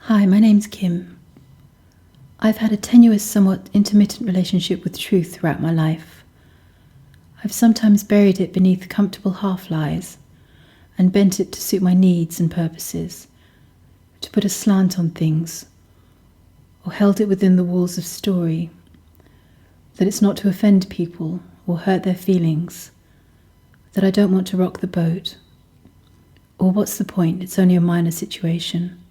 Hi, my name's Kim. I've had a tenuous, somewhat intermittent relationship with truth throughout my life. I've sometimes buried it beneath comfortable half-lies and bent it to suit my needs and purposes, to put a slant on things, or held it within the walls of story, that it's not to offend people or hurt their feelings, that I don't want to rock the boat, or what's the point, it's only a minor situation.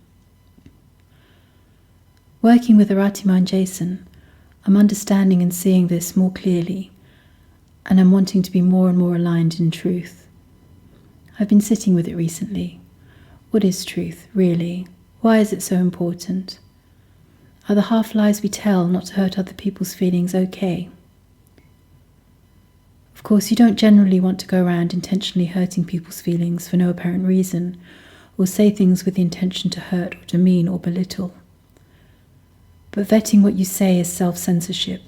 Working with Arati Jason, I'm understanding and seeing this more clearly, and I'm wanting to be more and more aligned in truth. I've been sitting with it recently. What is truth, really? Why is it so important? Are the half-lies we tell not to hurt other people's feelings okay? Of course, you don't generally want to go around intentionally hurting people's feelings for no apparent reason, or say things with the intention to hurt or demean or belittle. But vetting what you say is self-censorship.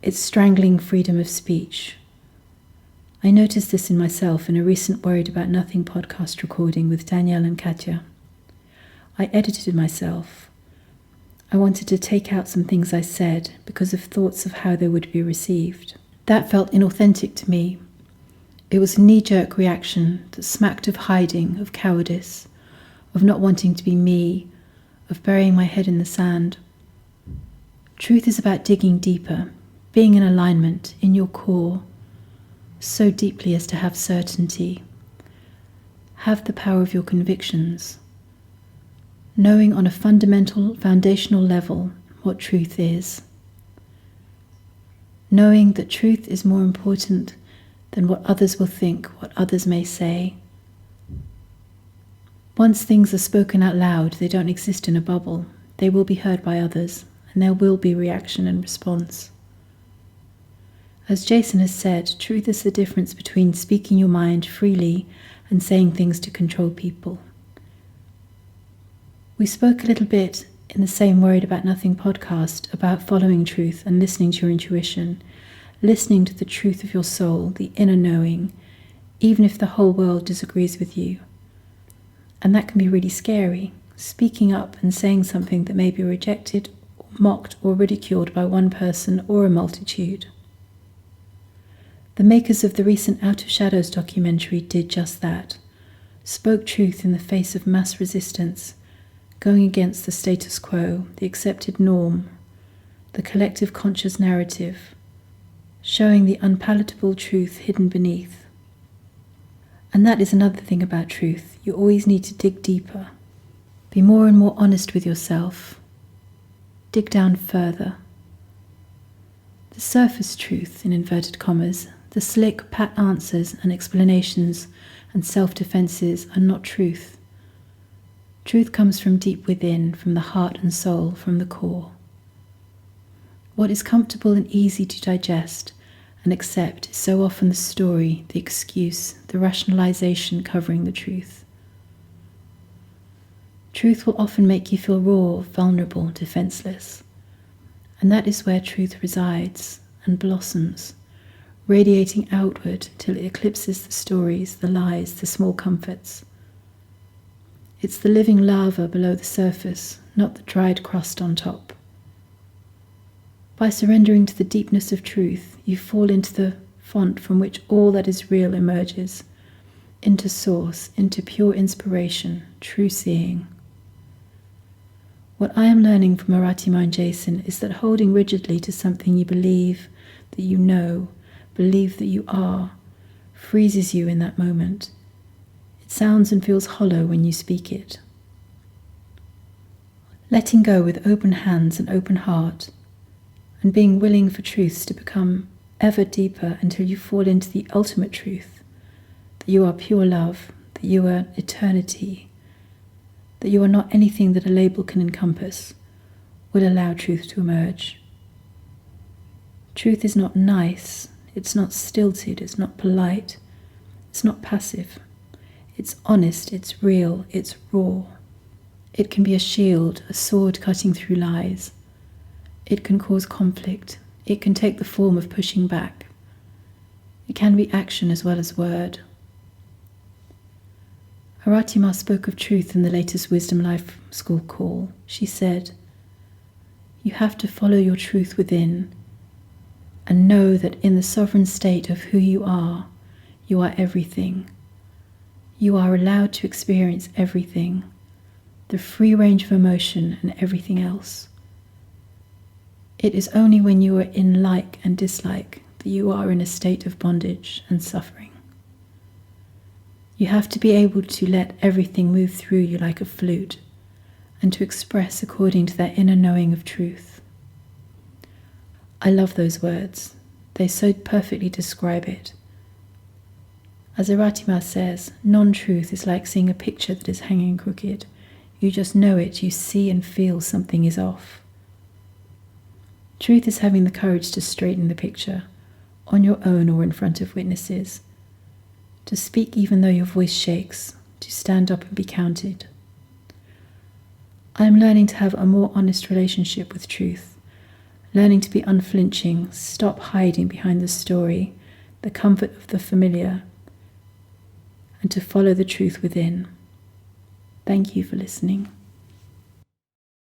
It's strangling freedom of speech. I noticed this in myself in a recent Worried About Nothing podcast recording with Danielle and Katya. I edited myself. I wanted to take out some things I said because of thoughts of how they would be received. That felt inauthentic to me. It was a knee-jerk reaction that smacked of hiding, of cowardice, of not wanting to be me, of burying my head in the sand. Truth is about digging deeper, being in alignment, in your core, so deeply as to have certainty. Have the power of your convictions, knowing on a fundamental, foundational level what truth is. Knowing that truth is more important than what others will think, what others may say. Once things are spoken out loud, they don't exist in a bubble. They will be heard by others, and there will be reaction and response. As Jason has said, truth is the difference between speaking your mind freely and saying things to control people. We spoke a little bit in the same Worried About Nothing podcast about following truth and listening to your intuition, listening to the truth of your soul, the inner knowing, even if the whole world disagrees with you. And that can be really scary, speaking up and saying something that may be rejected, or mocked or ridiculed by one person or a multitude. The makers of the recent Out of Shadows documentary did just that, spoke truth in the face of mass resistance, going against the status quo, the accepted norm, the collective conscious narrative, showing the unpalatable truth hidden beneath. And that is another thing about truth. You always need to dig deeper. Be more and more honest with yourself. Dig down further. The surface truth, in inverted commas, the slick, pat answers and explanations and self-defenses are not truth. Truth comes from deep within, from the heart and soul, from the core. What is comfortable and easy to digest and accept is so often the story, the excuse, the rationalization covering the truth. Truth will often make you feel raw, vulnerable, defenseless. And that is where truth resides and blossoms, radiating outward till it eclipses the stories, the lies, the small comforts. It's the living lava below the surface, not the dried crust on top. By surrendering to the deepness of truth, you fall into the font from which all that is real emerges, into source, into pure inspiration, true seeing. What I am learning from Arati Jason is that holding rigidly to something you believe, that you know, believe that you are, freezes you in that moment. It sounds and feels hollow when you speak it. Letting go with open hands and open heart, and being willing for truths to become ever deeper until you fall into the ultimate truth, that you are pure love, that you are eternity, that you are not anything that a label can encompass, will allow truth to emerge. Truth is not nice, it's not stilted, it's not polite, it's not passive. It's honest, it's real, it's raw. It can be a shield, a sword cutting through lies. It can cause conflict. It can take the form of pushing back. It can be action as well as word. Harati Ma spoke of truth in the latest Wisdom Life School call. She said, "You have to follow your truth within and know that in the sovereign state of who you are everything. You are allowed to experience everything, the free range of emotion and everything else. It is only when you are in like and dislike that you are in a state of bondage and suffering. You have to be able to let everything move through you like a flute and to express according to that inner knowing of truth." I love those words. They so perfectly describe it. As Harati Ma says, non-truth is like seeing a picture that is hanging crooked. You just know it, you see and feel something is off. Truth is having the courage to straighten the picture, on your own or in front of witnesses, to speak even though your voice shakes, to stand up and be counted. I am learning to have a more honest relationship with truth, learning to be unflinching, stop hiding behind the story, the comfort of the familiar, and to follow the truth within. Thank you for listening.